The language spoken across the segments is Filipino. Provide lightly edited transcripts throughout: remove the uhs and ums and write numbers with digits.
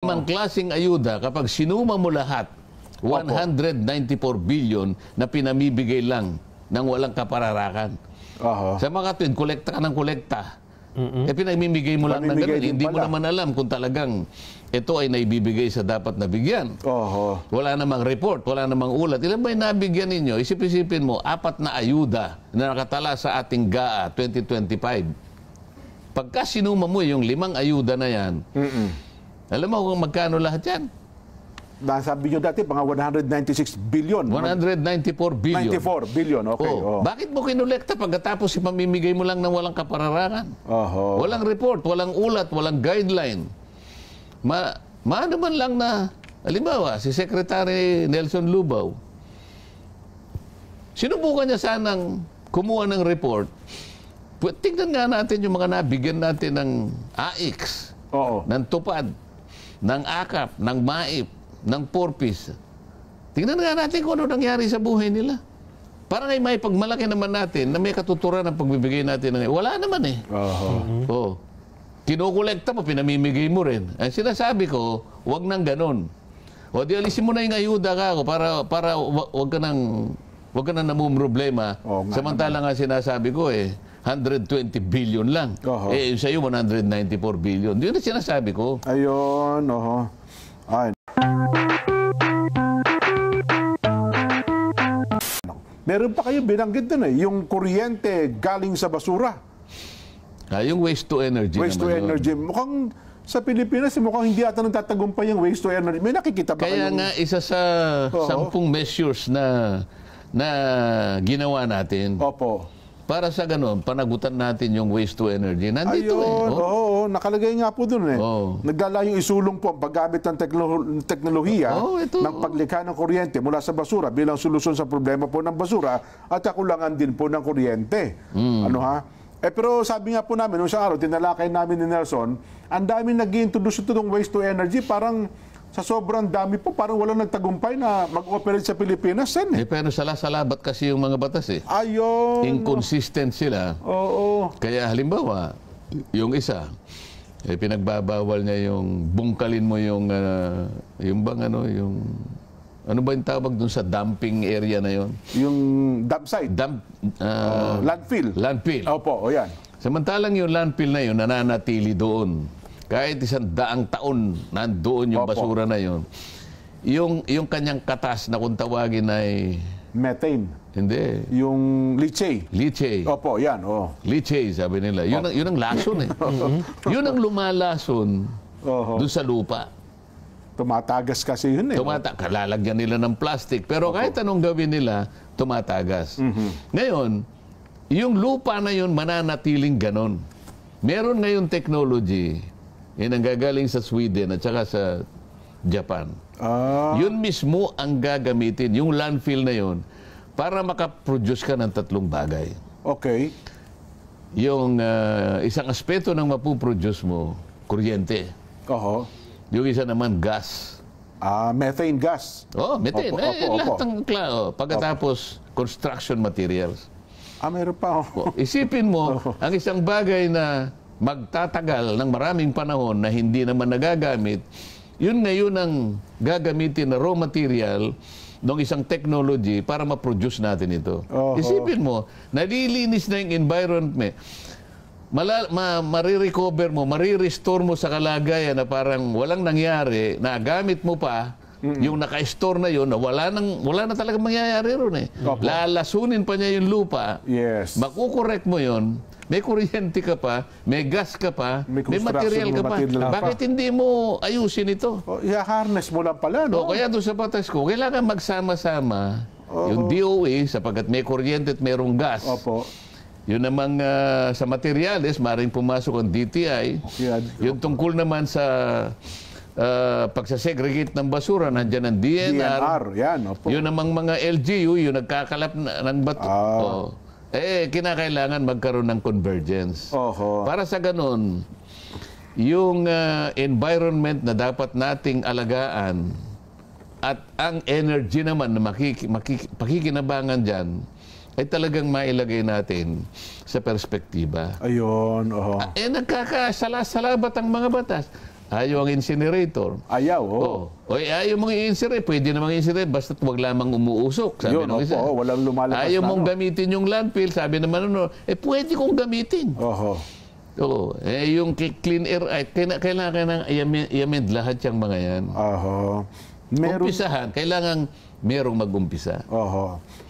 limang klaseng ayuda, kapag sinuma mo lahat, 194 billion na pinamibigay lang ng walang kapararakan. Sa mga tuwin, kolekta ka ng kolekta. Pinamimigay mo lang ng ganun. Hindi mo naman alam kung talagang ito ay naibibigay sa dapat nabigyan. Wala namang report, wala namang ulat. Ilan ba yung nabigyan ninyo? Isip-isipin mo, 4 na ayuda na nakatala sa ating GAA 2025. Pagka sinuma mo yung 5 ayuda na yan, alam mo kung magkano lahat yan? Nasabi nyo dati, mga 196 billion. 194 billion. 94 billion, okay. Bakit mo kinolekta pagkatapos ipamimigay mo lang ng walang kapararakan? Walang report, walang ulat, walang guideline. Maano man lang na, halimbawa, si Secretary Nelson Lubao, sinubukan niya sanang kumuha ng report. Tingnan nga natin yung mga nabigyan natin ng AIX, ng TUPAD, ng AKAP, ng MAIP, ng PORPIS. Tingnan nga natin kung ano nangyari sa buhay nila. Para ngay may pagmalaki naman natin na may katuturan ng pagbibigay natin. Wala naman eh. Kinukolekta mo, pinamimigay mo rin. Ang sinasabi ko, wag nang ganun. O di alisin mo na yung ayuda ka ako para wag ka nang namumroblema. Samantala nga sinasabi ko 120 billion lang. Sa iyo 194 billion. Yun ang sinasabi ko. Ayun, Ay. Meron pa kayo binanggit dun yung kuryente galing sa basura. Yung waste to energy. Waste to energy. Mukhang sa Pilipinas, mukhang hindi ata nagtatagumpay yung waste to energy. May nakikita ba kaya nga isa sa 10 measures na ginawa natin. Para sa ganun, panagutan natin yung waste to energy. Nandito nakalagay nga po dun Naglalayong isulong po ang paggamit ng teknolohiya ng paglikha ng kuryente mula sa basura bilang solusyon sa problema po ng basura at kakulangan din po ng kuryente. Pero sabi nga po namin, nung isang araw, tinalakay namin ni Nelson, ang dami nag-i-introduce ito ng waste to energy, parang sa sobrang dami po, parang walang nagtagumpay na mag-operate sa Pilipinas. Pero salabat kasi yung mga batas Ayun. Inconsistent sila. Kaya halimbawa, yung isa, pinagbabawal niya yung bungkalin mo yung ano ba yung tawag dun sa dumping area na yon? Yung dump site? Landfill? Landfill. Yan. Samantalang yung landfill na yun, nananatili doon. Kahit 100 taon nandoon yung basura na yun. Yung kanyang katas na kung tawagin ay... Methane. Hindi. Yung leachate. Leachate. Yan. Leachate, sabi nila. Yun ang lason Yun ang lumalason doon sa lupa. Tumatagas kasi yun Kalalagyan nila ng plastic. Pero kahit anong gawin nila, tumatagas. Ngayon, yung lupa na yun mananatiling ganon. Meron ngayon technology, ang gagaling sa Sweden at saka sa Japan. Yun mismo ang gagamitin, yung landfill na yun, para makaproduce ka ng 3 bagay. Yung isang aspeto ng mapuproduce mo, kuryente. Yung isa naman, gas. Methane gas. Methane. Lahat ng pagkatapos, construction materials. Meron pa. Isipin mo, ang isang bagay na magtatagal ng maraming panahon na hindi naman nagagamit, yun ngayon ang gagamitin na raw material ng isang technology para ma-produce natin ito. Isipin mo, nalilinis na yung environment. Marirecover mo, marirestore mo sa kalagayan na parang walang nangyari, na gamit mo pa, yung naka-store na yun, na wala na talaga mangyayari ron Lalasunin pa niya yung lupa, makukorek mo yun, may kuryente ka pa, may gas ka pa, may material ka pa. Bakit hindi mo ayusin ito? I-harness mo lang pala, Kaya doon sa batas ko, kailangan magsama-sama yung DOE sapagkat may kuryente at mayroong gas. Yun namang sa materials, maring pumasok ang DTI. Yung tungkol naman sa pagsasegregate ng basura, nandiyan ang DNR. Yun namang mga LGU, yung nagkakalap ng bato. Kinakailangan magkaroon ng convergence. Para sa ganun, yung environment na dapat nating alagaan at ang energy naman na pakikinabangan dyan, ay talagang mailagay natin sa perspektiba. Ayun, nagkakasalabat ang mga batas. Ayaw ang incinerator. Ayaw, oo. O ayaw mong i-incinerate, pwede namang i-incinerate, basta't wag lamang umuusok, sabi ng isa. Walang lumalakas ayaw mong gamitin yung landfill, sabi naman pwede kong gamitin. Oo. Yung Clean Air Act, kailangan i-amend lahat yung mga yan. Umpisahan, kailangan merong mag-umpisa.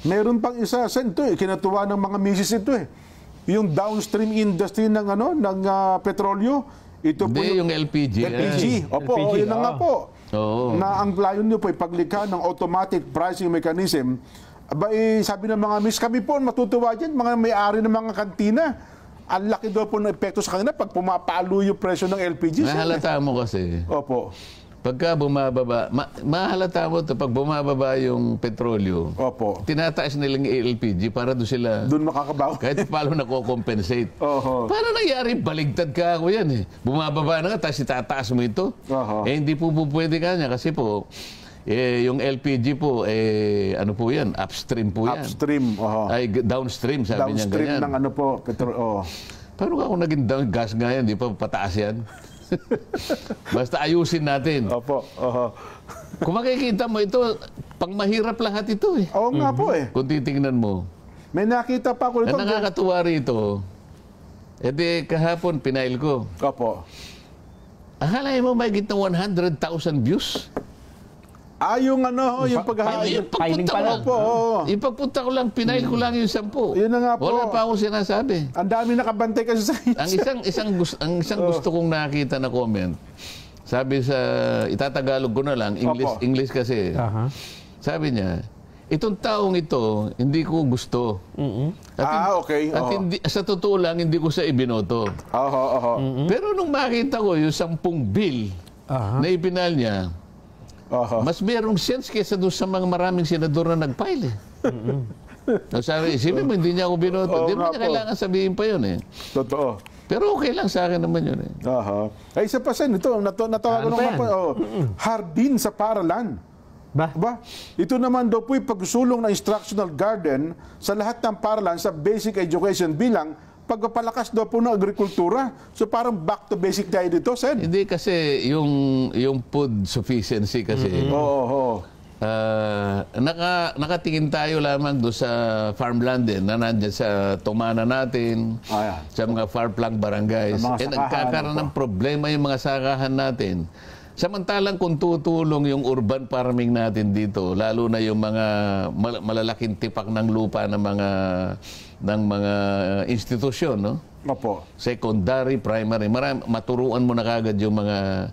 Meron pang isa, Sen, kinatuwa ng mga misis ito yung downstream industry ng petrolyo. Ito po yung LPG. LPG, yun na nga po. Na ang layon niyo po ay paglikha ng automatic pricing mechanism. Sabi ng mga miss, kami po matutuwa dyan, mga may-ari ng mga kantina. Ang laki daw po ng epekto sa kanila pag pumapalo yung presyo ng LPG. Nahalata mo kasi. Opo. Pagka bumababa, mahalata mo ito, pag bumababa yung petrolyo, tinataas nilang LPG para doon sila... Doon makakabaw. Kahit paano nako-compensate. Paano nangyari? Baligtad ka ako yan eh. Bumababa na nga, tapos itataas mo ito. Hindi po pwede ka niya kasi po, yung LPG po, ano po yan? Upstream po yan. Upstream, Ay, downstream, sabi niya ganyan. Downstream ng ano po, petrol, Paano ako naging gas nga yan? Di pa pataas yan? Basta ayusin natin. Kung makikita mo ito, pang mahirap lahat ito eh. Oo nga po eh. Kung titingnan mo. May nakita pa ko ito. Ang nakakatuwa rito, kahapon pinail ko. Akala mo may gitna 100,000 views? Yung pagpunta ko lang. Yung pagpunta ko lang, pinail ko lang yung 10. Yun na nga po. Wala pa akong sinasabi. Ang dami nakabantay kasi sa inyo. Ang isang gusto kong nakita na comment, sabi sa, itatagalog ko na lang, English kasi. Sabi niya, itong taong ito, hindi ko gusto. At hindi, sa totoo lang, hindi ko siya ibinoto. Pero nung makita ko yung 10 bill na ipinal niya, mas merong sense kaysa doon sa mga maraming senador na nag-file eh. Sabi, isipin mo, hindi niya ako binoto. Hindi mo niya kailangan sabihin pa yun eh. Totoo. Pero okay lang sa akin naman yun eh. Ay, isa pa Sen, ito, natawagan naman po. Hardin sa Paralan. Ba? Ito naman daw po pagsulong ng instructional garden sa lahat ng paralan sa basic education bilang pagpapalakas daw po ng agrikultura. So parang back to basic tayo dito, Sen. Hindi kasi yung food sufficiency kasi. Nakatingin tayo lamang doon sa farmland na nandiyan sa tumana natin, sa mga far-flung barangays. Nagkakaroon ng problema yung mga sakahan natin. Samantalang kung tutulong yung urban farming natin dito, lalo na yung mga malalaking tipak ng lupa ng mga institusyon, no? Secondary, primary, maturuan mo na kagad yung mga...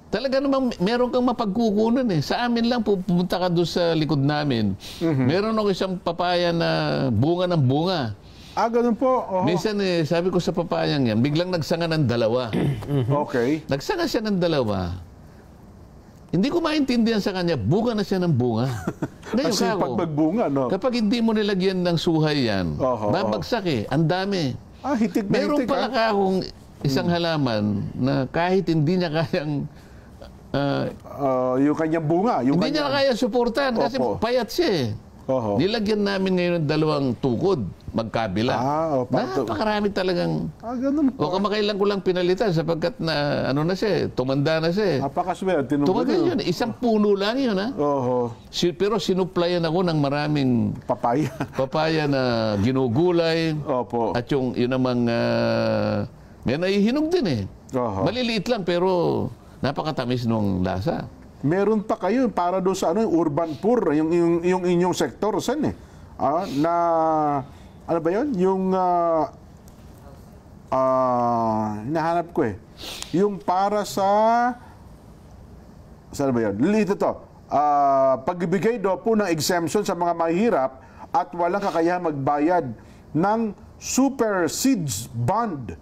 Talaga namang meron kang mapagkukunan eh. Sa amin lang, pupunta ka doon sa likod namin. Meron ako isang papaya na bunga ng bunga. Ganun po. Minsan sabi ko sa papayang yan, biglang nagsanga ng dalawa. Nagsanga siya ng dalawa. Hindi ko maintindihan sa kanya, bunga na siya ng bunga. Ngayon kasi pag magbunga, no? Kapag hindi mo nilagyan ng suhay yan, babagsak eh. Ang dami. Hitik na meron hitik. Meron pala akong isang halaman na kahit hindi niya kayang... yung kanyang bunga. Hindi niya kaya suportahan kasi payat siya eh. Nilagyan namin ngayon ng 2 tukod, magkabila. Napakarami talagang... ganun po. Kamakailan ko lang pinalitan sapagkat na, na siya, tumanda na siya. Napakaswerte. Tumagal yun. Isang puno lang yun, ha? Pero sinuplayan ako ng maraming... Papaya na ginugulay. At yun namang... may naihinog din eh. Maliliit lang pero napakatamis nung lasa. Meron pa kayo para doon sa urban poor, yung inyong sektor, Sen eh. Na, ano ba yun? Yung, hinahanap ko eh. Yung para sa, saan ba yun? Lito to. Pagbibigay daw po ng exemption sa mga mahihirap at walang kakayahang magbayad ng super seeds bond.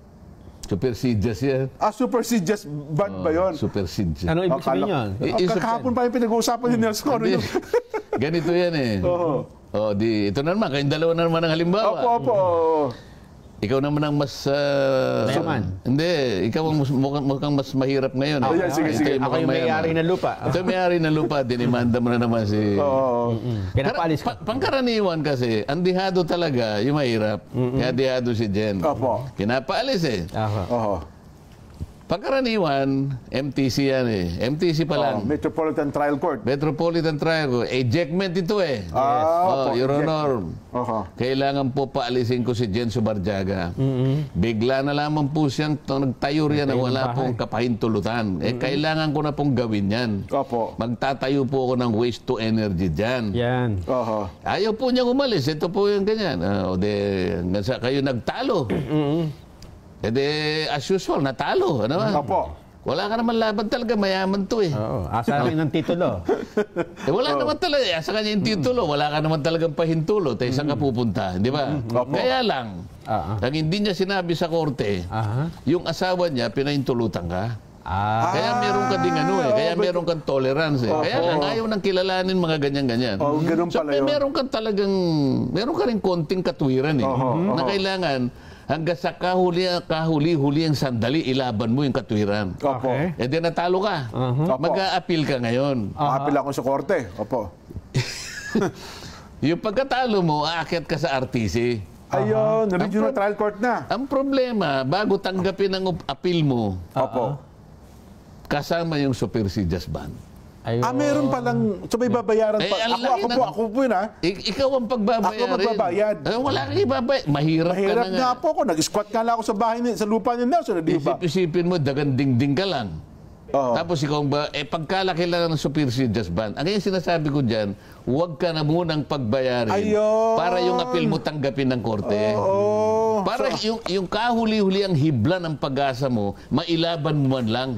Supersedes yan. Supersedes bond ba yun? Supersedes. Anong ibig sabihin yun? Kahapon pa yung pinag-uusapan ni Nelson. Ganito yan eh. Ito na naman, kayong dalawa na naman ang halimbawa. Ikaw naman ang mas... Hindi, ikaw ang mukhang mas mahirap ngayon. Sige. Ako yung may-ari ng lupa. Ito may-ari ng lupa, dinimanda mo na naman si... Pinapalis ka. Pangkaraniwan kasi, ang dihado talaga, yung mahirap. Kaya dihado si Jen. Pinapaalis eh. Pagkaraniwan, MTC yan eh. MTC pa lang. Metropolitan Trial Court. Metropolitan Trial. Ejectment ito eh. Opo, Your eject. Honor, Kailangan po paalisin ko si Jenso Barjaga. Bigla na lamang po siyang nagtayo riyan na wala pong kapahintulutan. Kailangan ko na pong gawin yan. Opo. Magtatayo po ako ng waste to energy dyan. Yan. Ayaw po niyang umalis. Ito po yung ganyan. Kayo nagtalo. As usual, natalo. Ano? Opo. Wala ka naman laban talaga, mayaman to eh. Oo, asa rin ng titulo. Wala naman talaga, sa kanya yung titulo, wala ka naman talagang pahintulo, tayo saan ka pupunta, di ba? Kaya lang, ang hindi niya sinabi sa korte, yung asawa niya, pinahintulutan ka. Kaya meron ka ding kaya meron kang tolerance eh. Kaya lang, ayaw nang kilalanin mga ganyan-ganyan. Ganun So, pala yun. meron ka rin konting katwiran eh. Na kailangan, hanggang sa kahuli-huli ang sandali, ilaban mo yung katwiran. Opo. Eh di natalo ka. Mag-a-appeal ka ngayon. Apil ako sa korte. Opo. Yung pagkatalo mo, aakyat ka sa RTC. Ayun, regional trial court na. Ang problema, bago tanggapin ang appeal mo, Opo. kasama yung supersedes ban. Meron palang, so may babayaran pa. Ako po yun ha. Ikaw ang pagbabayarin. Ako magbabayad. Wala kang ibabayad. Mahirap ka na nga po ako. Nag-squat nga lang ako sa bahay, sa lupa ni Nelson. Di ba? Isip-isipin mo, daganding-ding ka lang. Tapos ikaw pagkalaki lang ng supersedes ban, ang yung sinasabi ko dyan, huwag ka na munang pagbayarin para yung appeal mo tanggapin ng korte. Para yung kahuli-huli ang hibla ng pag-asa mo, mailaban mo man lang.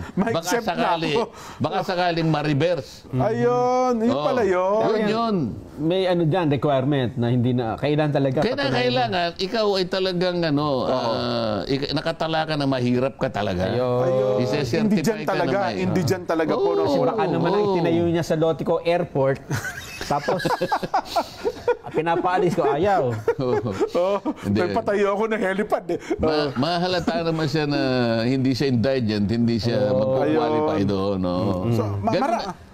Baka sakaling ma-reverse. Ayun, yun pala yun. Yun. May dyan, requirement na hindi na, kailan talaga. Kailangan, ikaw ay talagang nakatala ka na mahirap ka talaga. Indigent talaga. Indigent talaga po. Kasi baka naman ang itinayo niya sa Lotico Airport, tapos pinapaalis ko, ayaw. Nagpatayo ako ng helipad. Mahalata naman siya na hindi siya indigent, hindi siya mag-qualify doon.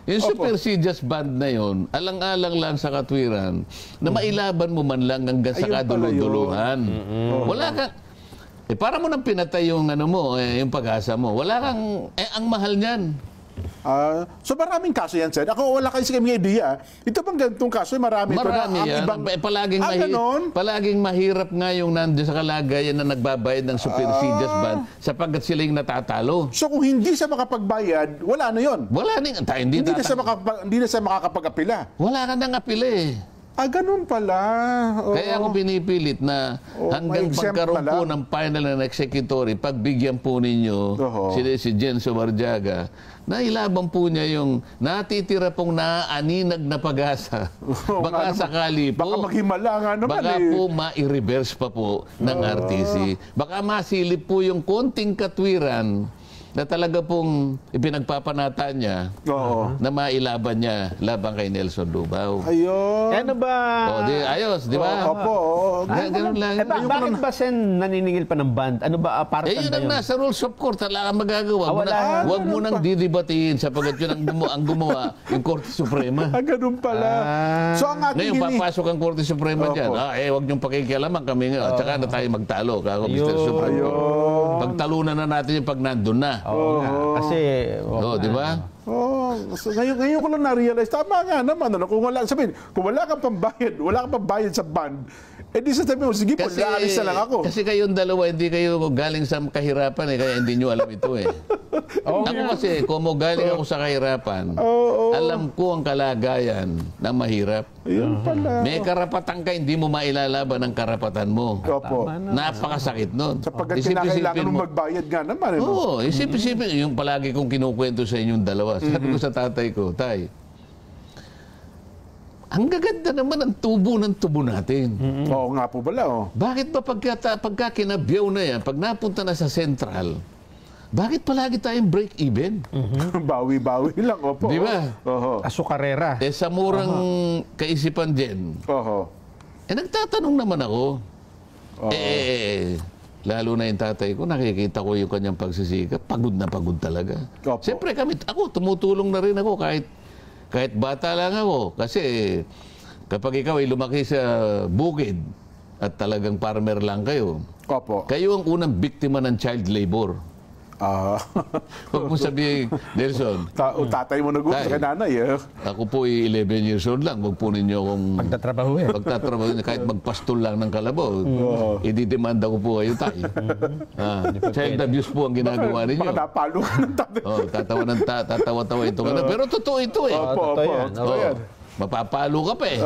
Yung supersedes band na yun, alang-alang lang sa katwiran, na mailaban mo man lang hanggang sa kaduluduluhan. Wala kang... para mo nang pinatay yung yung pag-asa mo. Wala kang... ang mahal niyan. So maraming kaso yan, Sen. Ako wala kasi kami idea. Ito bang ganitong kaso, marami yan. Palaging mahirap nga yung nandiyan sa kalagayan na nagbabayad ng supersedes ban sapagkat sila yung natatalo. So kung hindi siya makapagbayad, wala na yun. Hindi na siya makakapag-apila. Wala ka nang apila eh. Ganun pala. Kaya ako pinipilit na hanggang pagkaroon po ng final and executory, pagbigyan po ninyo si Jenso Barjaga, na ilaban po niya yung natitira pong naaaninag na pag-asa. Baka sakali po, baka maghimala nga naman baka po ma-reverse pa po ng RTC. Baka masilip po yung konting katwiran na talaga pong ipinagpapanata niya na mailaban niya laban kay Nelson Lubao. Ayun. Ano ba? Ayos, di ba? Opo. Ganun lang. Bakit ba Sen naniningil pa ng band? Ano ba? Yun ang nasa rules of court. Wala kang magagawa. Huwag mo nang didibatiin sapagkat yun ang gumawa yung Korte Suprema. Ganun pala. So ang ating ngayon, papasok ang Korte Suprema dyan. Huwag niyong pakikialaman kami nga. At saka na tayo magtalo. Kako, Mr. Supremo. Pagtalunan na natin yung pag nandun na. Kasi... di ba? So ngayon ko lang na-realize, tama nga naman. Kung wala kang pambayad sa band, di sasabihin mo, sige po, laalis na lang ako. Kasi kayong dalawa, hindi kayo galing sa kahirapan kaya hindi nyo alam ito eh. Ako kasi, kung galing ako sa kahirapan, alam ko ang kalagayan na mahirap. Ayun pala. May karapatan ka, hindi mo mailalaban ang karapatan mo. Napakasakit nun. Sapagkat kinakailangan mong magbayad nga naman. Isip-isipin, yung palagi kong kinukwento sa inyong dalawa. Sabi ko sa tatay ko, Tay, ang gaganda naman ang tubo ng tubo natin. Oo nga po pala. Bakit ba pagka kinabyaw na yan, pag napunta na sa Central, bakit palagi tayong break-even? Bawi-bawi lang, opo. Di ba? Asukarera. Sa murang kaisipan din. Nagtatanong naman ako. Lalo na yung tatay ko, nakikita ko yung kanyang pagsisikap. Pagod na pagod talaga. Siyempre ako, tumutulong na rin ako kahit bata lang ako. Kasi kapag ikaw ay lumaki sa bukid at talagang farmer lang kayo, kayo ang unang biktima ng child labor. Huwag mo sabihin, Nelson. Tatay mo nag-uusap sa nanay. Ako po 11 years old lang. Huwag po ninyo akong Pagtatrabaho kahit magpastol lang ng kalabaw. Ididemanda ko po kayo tayo. Child abuse po ang ginagawa ninyo. Baka napalo ka ng tatay. Tatawa-tawa ito. Pero totoo ito eh. Opo. Mapapalo ka pa eh.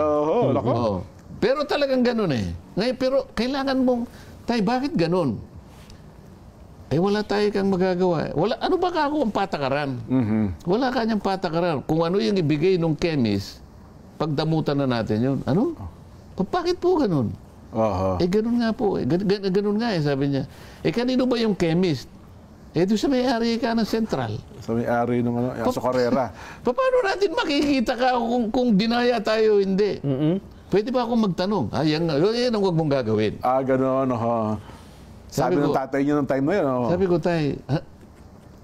Nako. Pero talagang ganun eh. Ngayon, pero kailangan mong, tay, bakit ganun? Wala tayo kang magagawa. Ano ba ako ang patakaran? Wala kanyang patakaran. Kung ano yung ibigay ng chemist, pagdamutan na natin yun. Ano? Bakit po ganun? Ganun nga po. Ganun nga eh, sabi niya. Kanino ba yung chemist? Doon sa may-ari ka ng Central. Sa may-ari ng Azucarera. Paano natin makikita ka kung dinaya tayo hindi? Pwede ba akong magtanong? Yan ang huwag mong gagawin. Gano'n. Sabi ng tatay niyo ng time na yun. Sabi ko, tay,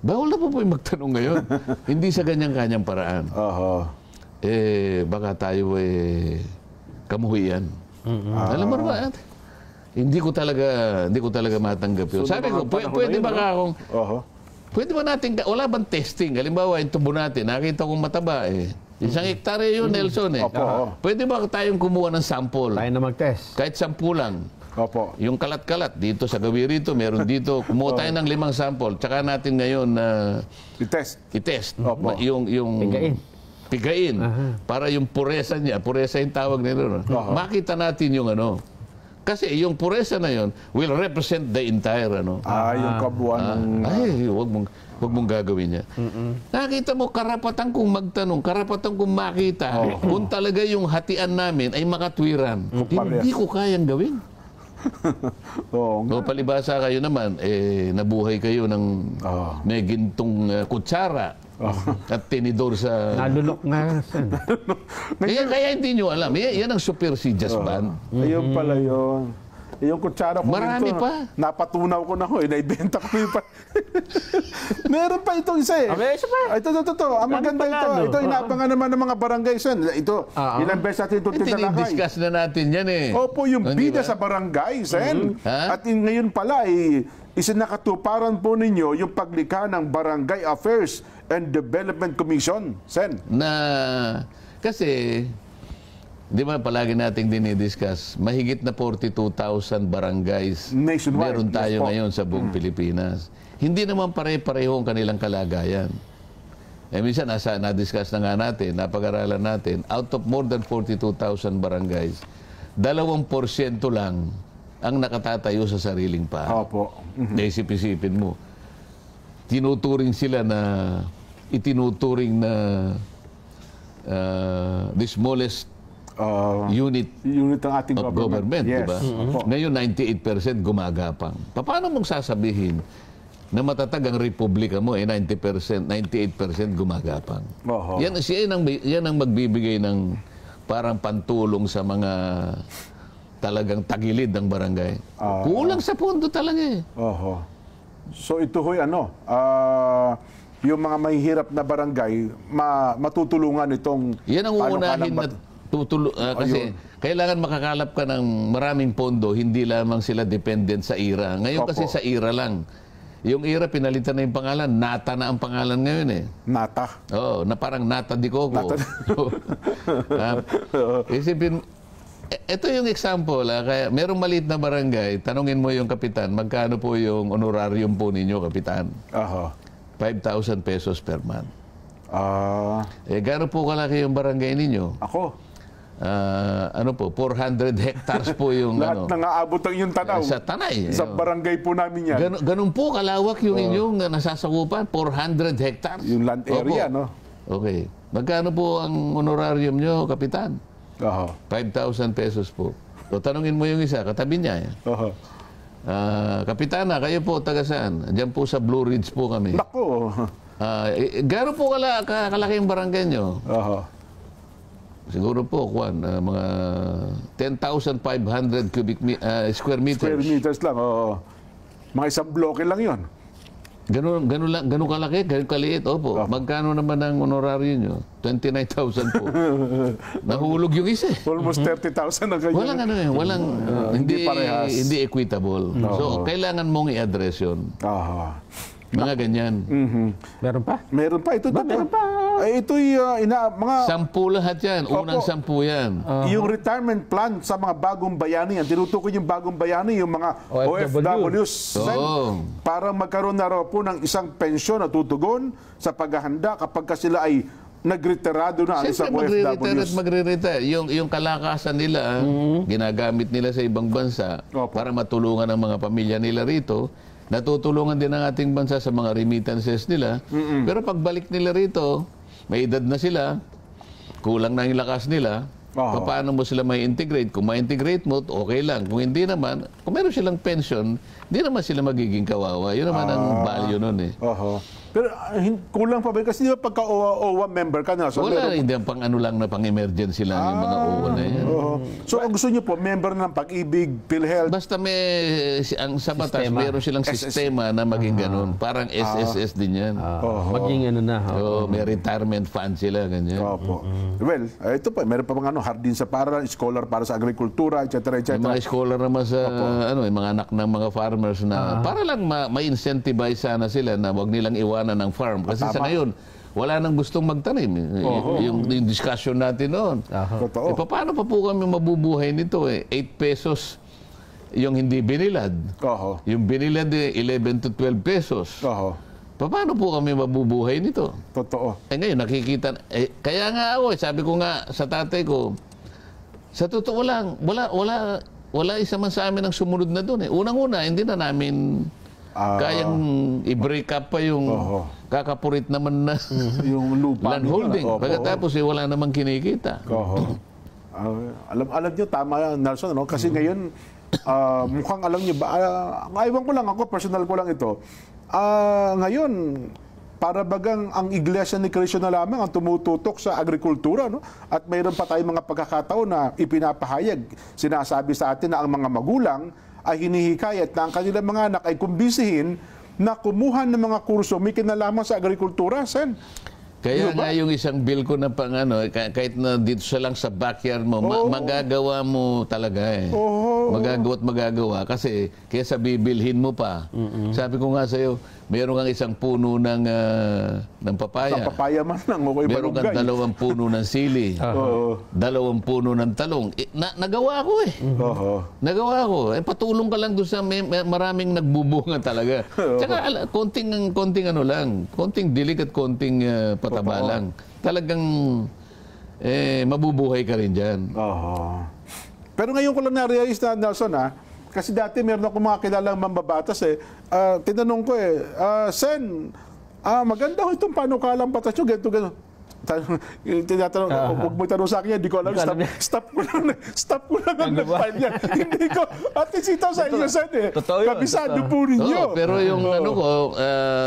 bawal na po yung magtanong ngayon. Hindi sa ganyang-kanyang paraan. Baka tayo kamuhian. Alam mo ba? Hindi ko talaga matanggap yun. Sabi ko, pwede ba akong... Pwede ba natin... Wala bang testing? Halimbawa, yung tubo natin, nakita kong mataba Isang hektarya yun, Nelson Pwede ba tayong kumuha ng sample? Tayo na mag-test. Kahit 10 lang. Yung kalat-kalat, dito sa gawi rito, meron dito. Kumuha tayo ng 5 sample. Tsaka natin ngayon i-test. Yung pigain. Para yung puresa niya, puresa yung tawag nila. Makita natin yung Kasi yung puresa na yun will represent the entire yung kabuuan ng... Huwag mong gagawin niya. Nakita mo, karapatan kong magtanong, karapatan kong makita kung talaga yung hatian namin ay makatwiran. Hindi ko kayang gawin. Palibasa kayo naman, nabuhay kayo ng may gintong kutsara at tinidor sa... Nalulok nga. Kaya hindi nyo alam. Yan ang supersedious ban. Ayun pala yun. Yung kutsara ko marami pa. Napatunaw ko na naibenta ko yung meron pa itong isa Ito. Ang maganda ito. Ito inabangan naman ng mga barangay sen. Ito, ilang beses natin ito tinalakay. Discuss na natin yan Opo, yung bida sa barangay sen. At ngayon pala isinakatuparan po ninyo yung paglikha ng Barangay Affairs and Development Commission sen. Kasi di ba palagi nating dinidiscuss, mahigit na 42,000 barangays meron tayo ngayon sa buong Pilipinas. Hindi naman pare-pareho ang kanilang kalagayan. Minsan na-discuss na nga natin, napag-aralan natin, out of more than 42,000 barangays, 2% lang ang nakatatayo sa sariling paa. Isip-isipin mo. Itinuturing na the smallest unit ng ating government, yes. Diba? Ngayon 98% gumagapang. Paano mong sasabihin na matatag ang republika mo 98% gumagapang? Yan ang magbibigay ng parang pantulong sa mga talagang tagilid ng barangay. Kulang sa pondo talaga So ito hoy yung mga mahihirap na barangay matutulungan itong yan ang uunahin na kasi kailangan makakalap ka ng maraming pondo, hindi lamang sila dependent sa IRA. Ngayon kasi sa IRA lang. Yung IRA, pinalitan na yung pangalan. Nata na ang pangalan ngayon Nata? Na parang Nata de Coco. Isipin, ito yung example. Kaya merong maliit na barangay, tanungin mo yung kapitan, magkano po yung honorarium po ninyo, kapitan? 5,000 pesos per month. Gano'n po kalaki yung barangay ninyo? Ako? 400 hectares po yung lahat nang aabot ang yung tanaw. Sa Tanay. Sa barangay po namin yan. Ganun po kalawak yung inyong nasasakupan, 400 hectares. Yung land area, Okay. Magkano po ang honorarium nyo, kapitan? 5,000 pesos po. So, tanungin mo yung isa, katabi niya. Kapitana, kayo po, taga saan? Diyan po sa Blue Ridge po kami. Nako. Gano'n po kalaki yung barangay nyo? Siguro po, mga 10,500 square meters. Square meters lang, Mga isang bloke lang yon. Ganun kalaki, ganun kaliit. Magkano naman ang honoraryo nyo? 29,000 po. Nahulog yung isa. Almost 30,000 na ganyan. Walang hindi equitable. So, kailangan mong i-address yun. Mga ganyan. Meron pa? Meron pa. Ito, Meron pa. Ito'y mga... 10 lahat yan. Unang 10 yan. Yung retirement plan sa mga bagong bayani, ang tinutukoy yung bagong bayani, yung mga OFWs. Para magkaroon na raw po ng isang pensyon na tutugon sa paghahanda kapag sila ay nagretirado na ang isang OFWs. Magre-retire. Yung kalakasan nila, ginagamit nila sa ibang bansa para matulungan ang mga pamilya nila rito. Natutulungan din ang ating bansa sa mga remittances nila. Pero pagbalik nila rito, may edad na sila, kulang na yung lakas nila, paano mo sila may integrate? Kung ma-integrate mo, okay lang. Kung hindi naman, kung meron silang pension, hindi naman sila magiging kawawa. Yun naman ang value nun eh. Pero kulang pa ba? Kasi di ba pagka OWA member ka na? So wala, hindi ang pang ano lang na pang-emergency lang yung mga OWA na yan. So ang gusto nyo po, member ng Pag-ibig, PhilHealth? Basta ang sa batas, meron silang sistema na maging ganun. Parang SSS din yan. Maging ano na. May retirement fund sila, ganyan. Well, ito pa, meron pa mga hardin sa para, scholar para sa agrikultura, etc. etc. Yung mga scholar naman sa, yung mga anak ng mga farmers na, para lang ma-incentivize sana sila na wag nilang iwanan ng farm. Kasi sa ngayon, wala nang gustong magtanim. Yung discussion natin noon. Paano pa po kami mabubuhay nito? 8 pesos yung hindi binilad. Yung binilad 11 to 12 pesos. Paano po kami mabubuhay nito? Totoo. Ngayon, nakikita, kaya nga ako, sabi ko nga sa tatay ko, sa totoo lang, wala isa man sa amin ang sumunod na doon. Unang-una, hindi na namin kayang i-break up pa yung kakapurit naman na yung lupa land holding. Pagkatapos wala namang kinikita. Alam nyo, tama Nelson, no? Kasi ngayon, mukhang alam nyo ba, aywan ko lang ako, personal ko lang ito. Ngayon, para bagang ang Iglesia ni Cristo na lamang ang tumututok sa agrikultura, no? At mayroon pa tayong mga pagkakataon na ipinapahayag. Sinasabi sa atin na ang mga magulang ay hinihikayat na ang kanilang mga anak ay kumbisihin na kumuha ng mga kurso may kinalaman sa agrikultura, Sen. Kaya nga yung isang bill ko na pang kahit na dito sa lang sa backyard mo, magagawa mo talaga eh. Magagawa kasi kaysa bibilhin mo pa. Sabi ko nga sa'yo, meron kang isang puno ng papaya. Ng papaya man lang. Meron kang 2 puno ng sili. 2 puno ng talong. Nagawa ko eh. Nagawa ko. Patulong ka lang doon sa maraming nagbubunga talaga. Tsaka konting ano lang. Konting dilig at konting pataba lang. Talagang mabubuhay ka rin dyan. Pero ngayon ko lang na-realize na, Nelson, kasi dati meron ako mga kilalang mambabatas tinanong ko Sen, maganda ho itong panukalang batas nyo, ganito, gano'n. Tinatanong, huwag mo tanong sa akin yan, di ko alam, stop ko lang ang nag-file yan. Hindi ko, at least ito sa inyo, Sen, kabisado po ninyo. Pero yung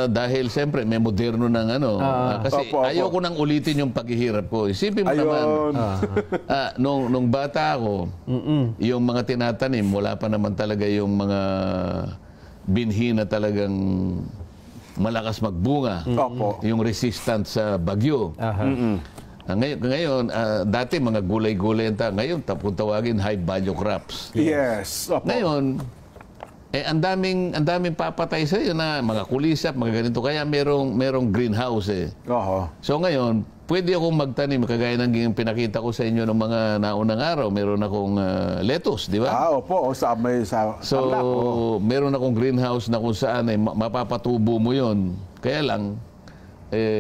dahil siyempre may moderno ng kasi ayoko nang ulitin yung paghihirap ko. Isipin mo naman, nung bata ako, yung mga tinatanim, wala pa naman talaga yung mga binhi na talagang malakas magbunga. Yung resistant sa bagyo. Ngayon, dati mga gulay-gulay ngayon kung tawagin high value crops. Yes. Ngayon, ang daming papatay sa iyo na mga kulisap, mga ganito. Kaya merong greenhouse eh. So ngayon, pwede akong magtanim kagaya ng pinakita ko sa inyo ng mga naunang araw. Meron akong lettuce, di ba? So, meron akong greenhouse na kung saan mapapatubo mo yon. Kaya lang,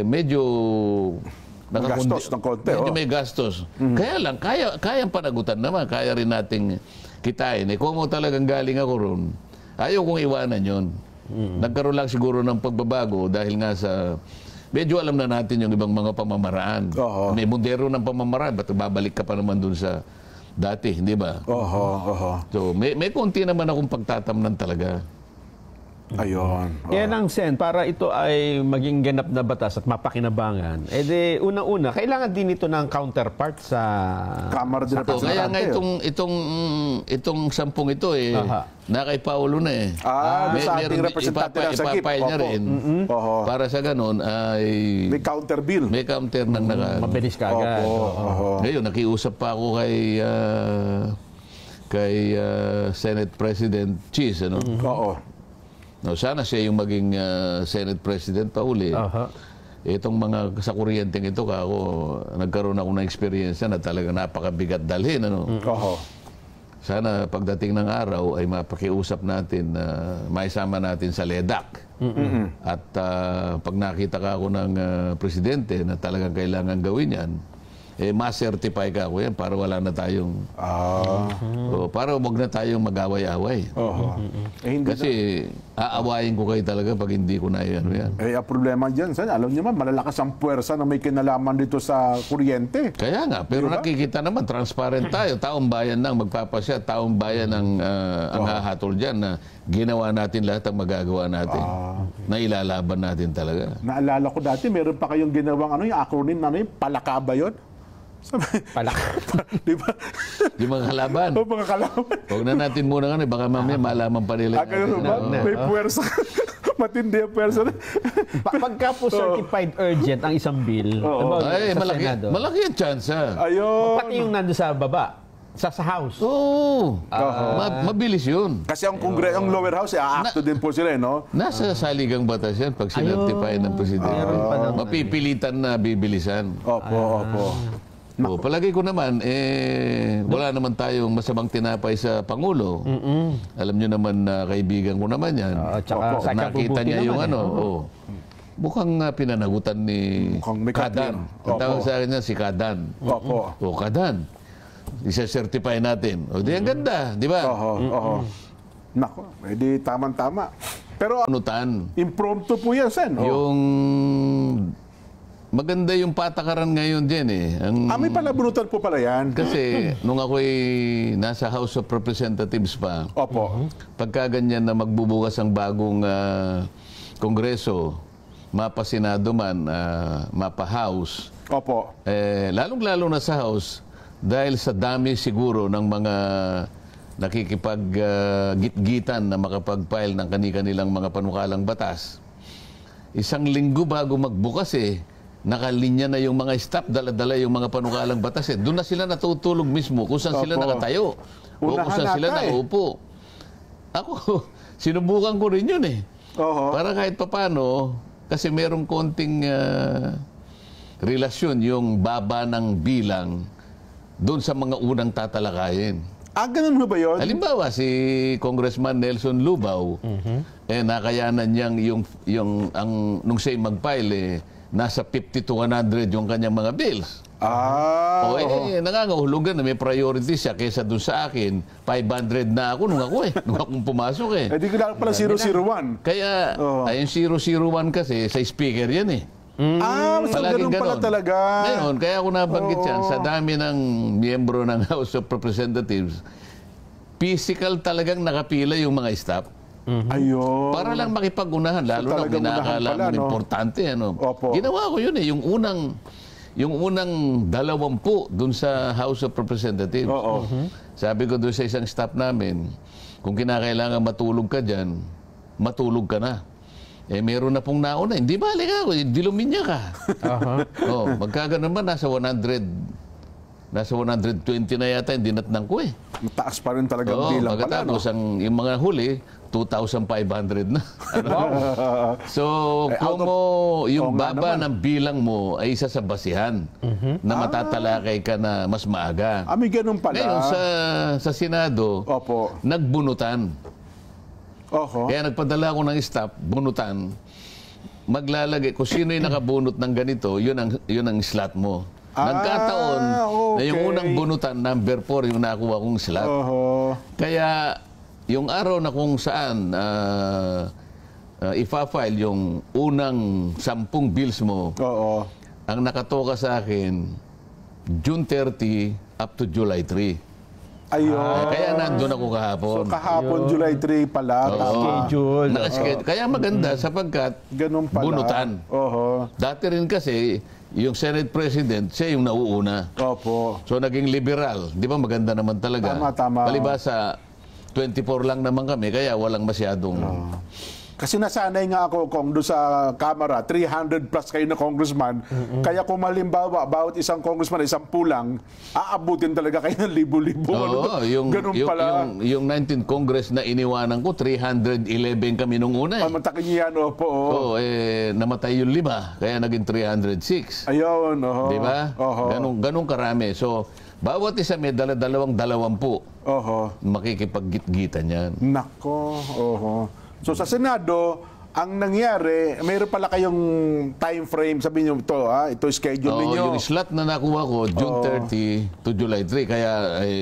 medyo gastos ng konti. Medyo may gastos. Kaya lang, kayang panagutan naman. Kaya rin nating kitain. Kung mo talagang galing ako ron, ayaw kong iwanan yon. Nagkaroon lang siguro ng pagbabago dahil nga sa medyo alam na natin yung ibang mga pamamaraan. May mundero ng pamamaraan, ba't babalik ka pa naman dun sa dati, hindi ba? So, may konti naman akong pagtatamnan talaga. Ayun. Kaya lang, Sen, para ito ay maging ganap na batas at mapakinabangan, unang-una, kailangan din ito ng counterpart sa Kamara din kaya nga itong 10 ito na kay Paulo na eh. Sa ating representante ng Sagip. Ipapile niya rin. Para sa ganun ay may counter bill. May counter ng mabilis ka agad. Ngayon, nakiusap pa ako kay Senate President Cheese, No, sana siya yung maging Senate President pa uli. Itong mga sa kuryenteng ito, ako, nagkaroon ako ng experience na talaga napakabigat dalhin. Ano? Sana pagdating ng araw ay mapakiusap natin na maisama natin sa LEDAC. At pag nakita ka ako ng presidente na talagang kailangan gawin yan, ma-certify ka ako yan para wala na tayong... para wag na tayong mag-away-away. Kasi aawayin ko kayo talaga pag hindi ko na yan. Ang problema dyan, alam niyo man, malalakas ang puwersa na may kinalaman dito sa kuryente. Kaya nga, pero nakikita naman, transparent tayo. Taong bayan nang magpapasya, taong bayan ang hahatol dyan na ginawa natin lahat ang magagawa natin. Na ilalaban natin talaga. Naalala ko dati, meron pa kayong ginawang yung acronym na palaka ba yun? Di ba? Di mga kalaban. Mga kalaban. Huwag na natin muna baka mamaya malaman pa nila. May puwersa. Matindi ang puwersa. Pagka po certified urgent ang isang bill, ay, malaki ang chance. Ayun. Pati yung nando sa baba. Sa House. Oo. Mabilis yun. Kasi ang lower house, aakto din po sila, no? Nasa saligang batas yan pag sinertify ng presidente. Mapipilitan na bibilisan. Opo. Palagi ko naman, wala naman tayong masamang tinapay sa Pangulo. Alam nyo naman na kaibigan ko naman yan. Nakita niya yung mukhang pinanagutan ni Kadan. Ang tawag sa akin niya si Kadan. Kadan. Isa-certify natin. Di ang ganda, di ba? Nako, edi tama-tama. Pero impromptu po yan, Sen. Yung maganda yung patakaran ngayon din may palabunutan po pala yan. Kasi nung ako'y nasa House of Representatives pa, pagka ganyan na magbubukas ang bagong Kongreso, mapa Senado man, mapa House, lalong-lalo na sa House, dahil sa dami siguro ng mga nakikipag-gitgitan na makapag-file ng kani-kanilang mga panukalang batas, isang linggo bago magbukas nakalinya na yung mga staff, dala-dala yung mga panukalang batas. Doon na sila natutulog mismo kung saan sila nakatayo o kung saan sila nakaupo. Ako, sinubukan ko rin yun para kahit papano, kasi merong konting relasyon yung baba ng bilang doon sa mga unang tatalakayin. Ganun mo ba yun? Halimbawa, si Congressman Nelson Lubao, nakayanan niyang nung siya'y mag-file, nasa 50 to 100 yung kanyang mga bills. Nangangahulugan na may priority siya kaysa doon sa akin. 500 na ako nung akong pumasok di ko lang pala 001. Kaya, yung 001 kasi, sa speaker yan Palaging ganun pala talaga. Ngayon, kaya ako nabanggit yan, sa dami ng miyembro ng House of Representatives, physical talagang nakapila yung mga staff. Ayun. Para lang makipag-unahan, lalo na pinakala mo importante. Ginawa ko yun yung unang 20 dun sa House of Representatives. Sabi ko doon sa isang staff namin, kung kinakailangan matulog ka dyan, matulog ka na. Meron na pong nauna. Hindi balik ako. Diluminya ka. Magkagano naman, nasa 120 na yata yung dinatnang ko Mataas pa rin talaga ang bilang pala. Pagkatapos, yung mga huli, 2,500 na. So, kung yung baba ng bilang mo ay isa sa basihan na matatalakay ka na mas maaga. May ganun pala. Ngayon, sa Senado, nagbunutan. Kaya nagpadala ako ng staff, bunutan. Maglalagay, kung sino yung nakabunot ng ganito, yun ang slot mo. Nagkataon na yung unang bunutan, number 4, yung nakuha kong slot. Kaya, yung araw na kung saan ipa-file yung unang 10 bills mo, ang nakatoka sa akin, June 30 up to July 3. Ayun. Kaya nandun ako kahapon. So kahapon, July 3 pala. Schedule. Kaya maganda sapagkat bunutan. Dati rin kasi, yung Senate President, siya yung nauuna. So naging liberal. Di ba maganda naman talaga? Tama. Palibasa, 24 lang naman kami, kaya walang masyadong... Kasi nasanay nga ako kung doon sa Kamara, 300 plus kayo na congressman. Kaya kung malimbawa, bawat isang congressman, isang pulang, aabutin talaga kayo ng libo-libo. Oo, ganun pala. Yung 19th Congress na iniwanan ko, 311 kami nung una. Pamatakin niya yan, opo. Oo, namatay yung 5, kaya naging 306. Ayun, oho. Di ba? Ganun karami. So, bawat isa may dalawang 20. Oho. Makikipag-gitgitan yan. Nako, oho. So sa Senado, ang nangyari, mayroon pala kayong time frame, sabi niyo ito, ito schedule ninyo. Yung slot na nakuha ko, June 30 to July 3, kaya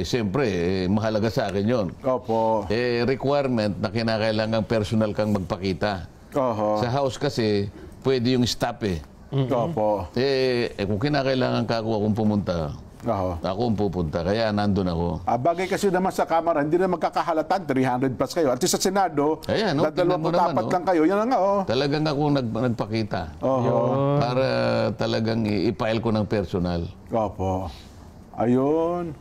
siyempre, mahalaga sa akin yon. Opo. Requirement na kinakailangan personal kang magpakita. Oho. Sa House kasi, pwede yung staff Opo. Kung kinakailangan ka ako akong pumunta, ako ang pupunta, kaya nandun ako. Bagay kasi naman sa Kamara, hindi na magkakahalatan, 300 plus kayo. At sa Senado, ayan, dapat lang kayo. Yan nga, Talagang ako nagpakita. Para talagang i-file ko ng personal. Opo. Ayun.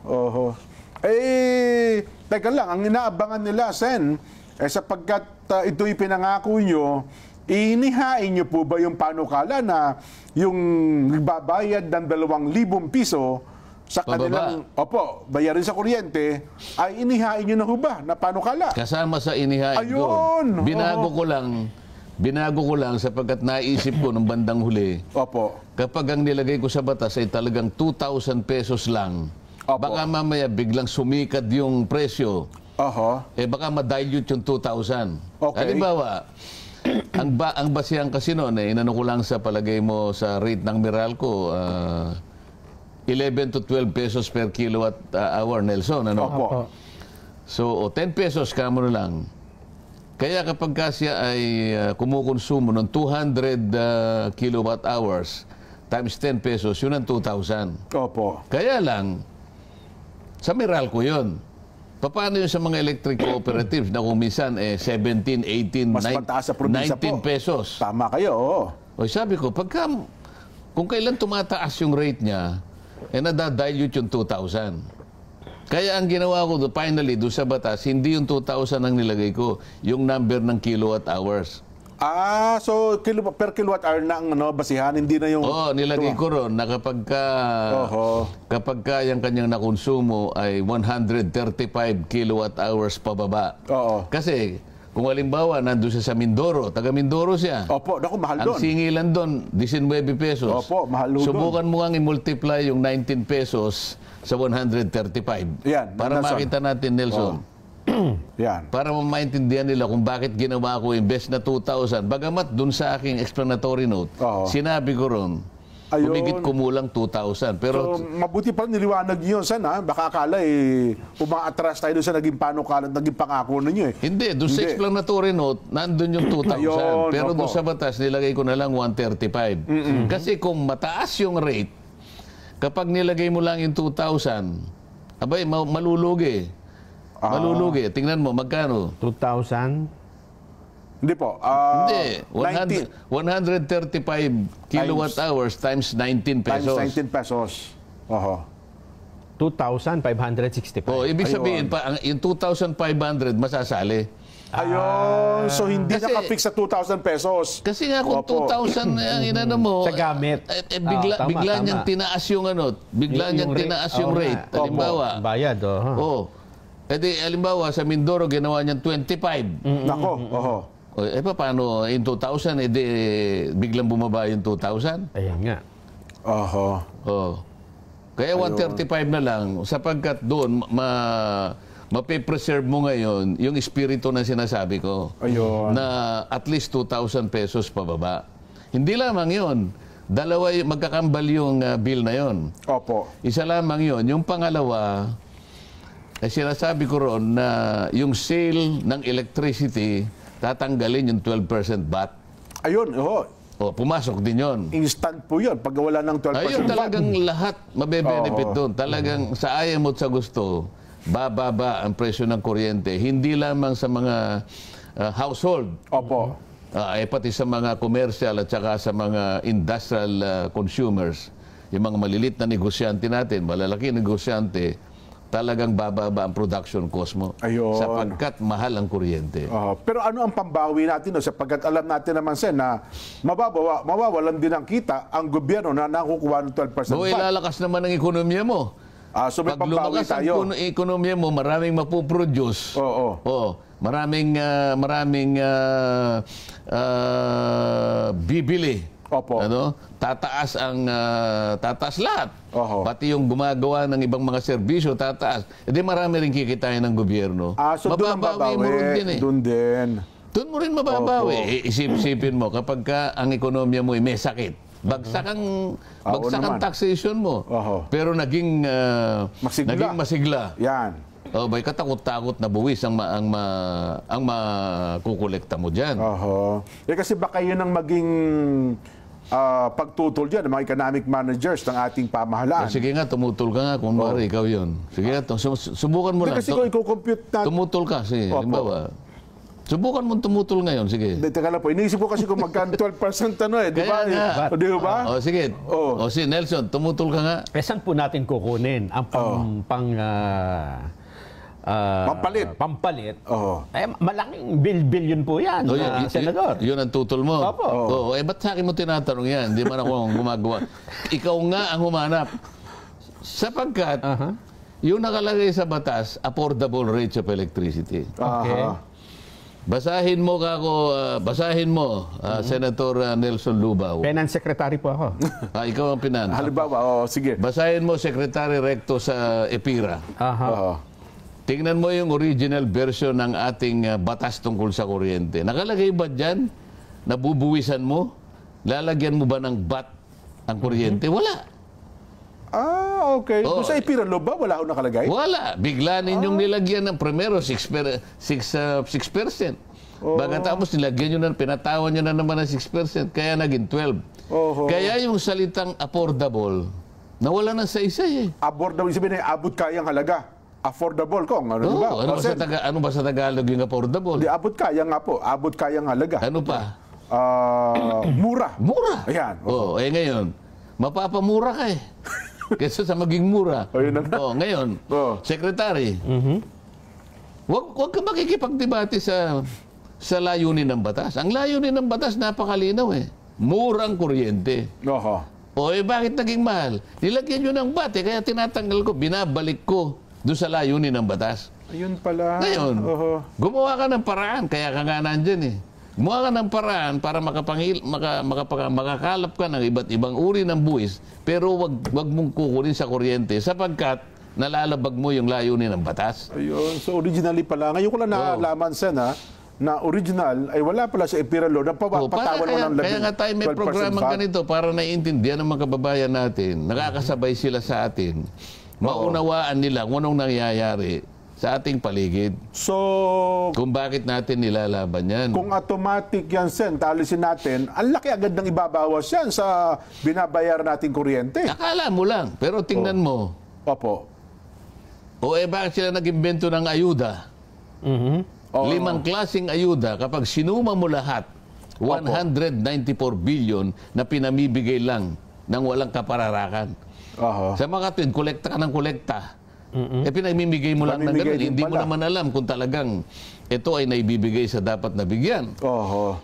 Teka lang, ang inaabangan nila, Sen, sapagkat ito'y pinangako nyo, inihain nyo po ba yung panukala na yung nagbabayad ng 2,000 piso sa kanilang, bayarin sa kuryente, ay inihain nyo na ho ba na panukala? Kasama sa inihain doon. Binago ko lang sapagkat naisip ko nung bandang huli. Kapag ang nilagay ko sa batas ay talagang 2,000 pesos lang, baka mamaya biglang sumikat yung presyo. Baka ma-dilute yung 2,000. Halimbawa, ang basihan kasi noon, inano ko lang sa palagay mo sa rate ng Meralco, 11 to 12 pesos per kilowatt hour, Nelson. So, 10 pesos kamo na lang. Kaya kapag siya ay kumukonsumo ng 200 kilowatt hours times 10 pesos, yun ang 2,000. Kaya lang, sa Meralco yun. Paano yun sa mga electric cooperatives na kung minsan 17, 18, 19 pesos? Tama kayo, Sabi ko, kung kailan tumataas yung rate niya, nadadilute yung 2,000. Kaya ang ginawa ko finally doon sa batas, hindi yung 2,000 ang nilagay ko, yung number ng kilowatt hours. So per kilowatt hour na ang basihan, hindi na yung... nilagay ko ron na kapag yung kanyang nakonsumo ay 135 kilowatt hours pababa. Kasi kung halimbawa nandun siya sa Mindoro, taga Mindoro siya. Naku, mahal doon. Ang singilan doon, 19 pesos. Mahal doon. Subukan mo ang i-multiply yung 19 pesos sa 135. Yan, para Nelson. makita natin, Nelson. Yan. Para maintindihan nila kung bakit ginawa ko imbes na 2,000. Bagamat dun sa aking explanatory note, sinabi ko ron, humigit kumulang 2,000. Pero so, mabuti pa niliwanag niyo, sana. Baka akala umaatras tayo doon sa naging panukala, naging pangako ninyo Hindi, doon sa explanatory note, nandun yung 2,000. Pero doon sa batas, nilagay ko na lang 135. Kasi kung mataas yung rate, kapag nilagay mo lang yung 2,000, abay, malulugi. Malulugi. Tingnan mo, magkano? 2,000? Hindi po. Hindi. 135 kilowatt hours times 19 pesos. Times 19 pesos. 2,565. Ibig sabihin, yung 2,500 masasali. Ayun. So, hindi nakafix sa 2,000 pesos. Kasi nga kung 2,000 ang inano mo, sa gamit. Bigla niyang tinaas yung bigla niyang tinaas yung rate. Halimbawa. Bayad, halimbawa, sa Mindoro, ginawa niyang 25. Nako, paano? In 2,000, biglang bumaba yung 2,000? Ayan nga. Kaya 135 na lang, sapagkat doon, mapipreserve mo ngayon yung espiritu na sinasabi ko. Na at least 2,000 pesos pababa. Hindi lamang yun. Dalawa, magkakambal yung bill na yun. Isa lamang yun. Yung pangalawa, sinasabi ko ron na yung sale ng electricity, tatanggalin yung 12% VAT. Ayun, pumasok din yun. Instant po yun, pag wala ng 12% Ayun, talagang lahat mabe-benefit doon. Talagang sa ayaw mo at sa gusto, bababa ang presyo ng kuryente. Hindi lamang sa mga household. Pati sa mga commercial at saka sa mga industrial consumers. Yung mga malilit na negosyante natin, malalaki negosyante, talagang bababa ang production cost mo. Ayun. Sapagkat mahal ang kuryente. Pero ano ang pambawi natin? No? Sapagkat alam natin naman, Sen, na mawawalan din ang kita ang gobyerno na nakukuha ng 12% So, VAT. ilalakas naman ang ekonomiya mo. So may Pag pambawi lumakas tayo. ang ekonomiya mo, maraming mapuproduce. Oo. Maraming bibili. Opo. Ano? Tataas lahat. Oho. Pati yung gumagawa ng ibang mga serbisyo, tataas. Hindi marami rin kikitain ng gobyerno. So doon ang Mababawi mo rin din eh. Doon din. Doon mo rin mababawi. Isip-isipin mo, kapag ang ekonomiya mo ay may sakit, bagsak ang taxation mo. Pero naging masigla. Yan. May katakot-takot na buwis ang makukolekta mo dyan. Kasi baka yun ang maging pagtutol dyan ng mga economic managers ng ating pamahalaan. Sige nga, tumutol ka nga. Kung mara, ikaw yun. Sige nga, subukan mo lang. Kasi kung i-compute natin. Tumutol ka. Sige, halimbawa. Subukan mo tumutol ngayon. Sige. Teka lang po. Iniisip ko kasi kung magkano 12% Di ba? Kaya nga. Di ba? Sige. Si Nelson, tumutol ka nga. Saan po natin kukunin ang pampalit? Malaking billion po yan, Senador. Yun ang tutol mo. Opo. Ba't sa akin mo tinatanong yan? Hindi man ako ang gumagawa. Ikaw nga ang humanap. Sapagkat, yung nakalagay sa batas, affordable rates of electricity. Okay. Basahin mo, Senator Nelson Lubao. Finance Secretary po ako. Ikaw ang finance. Halimbawa, sige. Basahin mo, Secretary Recto sa EPIRA. Tingnan mo yung original version ng ating batas tungkol sa kuryente. Nakalagay ba dyan? Nabubuwisan mo? Lalagyan mo ba ng VAT ang kuryente? Wala. Okay. Kung sa EPIRA ba, wala akong nakalagay? Wala. Bigla ninyong nilagyan ng primero 6%. Pagkatapos nilagyan nyo na, pinatawan nyo na naman ng 6%. Kaya naging 12%. Kaya yung salitang affordable, nawala na sa isa eh. Affordable, sabihin na abot kayang halaga. Affordable kung ano ba? Ano ba sa Tagalog yung affordable? Di, abot kaya nga po. Abot kayang halaga. Ano pa? Mura. Mura. Ayan. Ngayon, mapapamura ka eh. Kesa sa maging mura. Ngayon, Secretary, wag ka makikipagdebate sa layunin ng batas. Ang layunin ng batas, napakalinaw eh. Murang kuryente. Bakit naging mahal? Nilagyan nyo ng VAT kaya tinatanggal ko, binabalik ko doon sa layunin ng batas. Ayun pala. Ngayon, gumawa ka ng paraan, kaya ka nga nandyan eh. Gumawa ka ng paraan para makakalap ka ng iba't ibang uri ng buwis, pero wag mong kukunin sa kuryente sapagkat nalalabag mo yung layunin ng batas. Ayun. So originally pala, ngayon ko lang naalaman, Sen, na original ay wala pala sa EPIRA law na patawan mo ng kaya nga tayo may programang ganito para naiintindihan ng mga kababayan natin, nakakasabay sila sa atin. Maunawaan nila kung anong nangyayari sa ating paligid. So, kung bakit natin nilalaban yan. Kung automatic yan, Sen, talisin natin, ang laki agad ng ibabawas yan sa binabayar nating kuryente. Akala mo lang, pero tingnan mo. Bakit sila nag-imbento ng ayuda? 5 klaseng ayuda, kapag sinuma mo lahat, 194 billion na pinamibigay lang ng walang kapararakan. Sa mga twin, kolekta ka ng kolekta. Pinamimigay mo lang ng ganun. Hindi mo naman alam kung talagang ito ay naibibigay sa dapat nabigyan.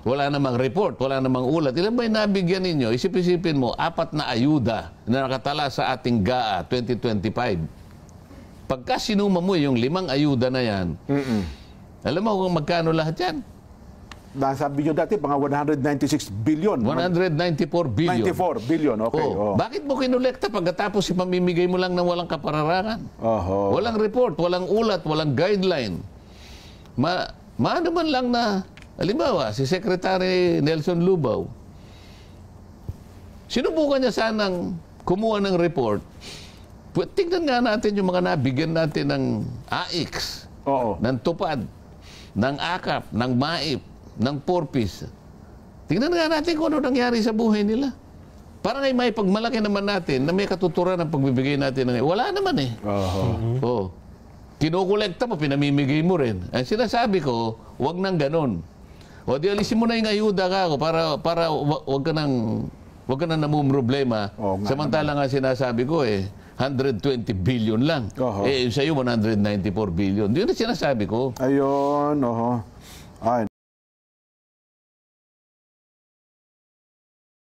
Wala namang report, wala namang ulat. Ilan ba yung nabigyan ninyo? Isip-isipin mo, 4 na ayuda na nakatala sa ating GAA 2025. Pagka sinuma mo yung 5 ayuda na yan, alam mo kung magkano lahat yan? Nasabi nyo dati, mga 196 billion. 194 billion. 94 billion, okay. Bakit mo kinolekta pagkatapos ipamimigay mo lang ng walang kapararangan? Walang report, walang ulat, walang guideline. Maano man lang na, halimbawa, si Secretary Nelson Lubao, sinubukan niya sanang kumuha ng report. Tingnan nga natin yung mga nabigyan natin ng AIX, ng TUPAD, ng AKAP, ng MAIP, ng Porpis. Tingnan nga natin kung ano nangyari sa buhay nila. Para ngay may pagmalaki naman natin na may katuturan ng pagbibigay natin. Wala naman eh. Kinukolekta mo, pinamimigay mo rin. Ang sinasabi ko, wag nang ganun. Di alisin mo na yung ayuda ka ako para wag ka nang namumroblema. Samantala nga sinasabi ko 120 billion lang. Oho. Eh, sa'yo 194 billion. Yun ang sinasabi ko. Ayun, oho. Ay,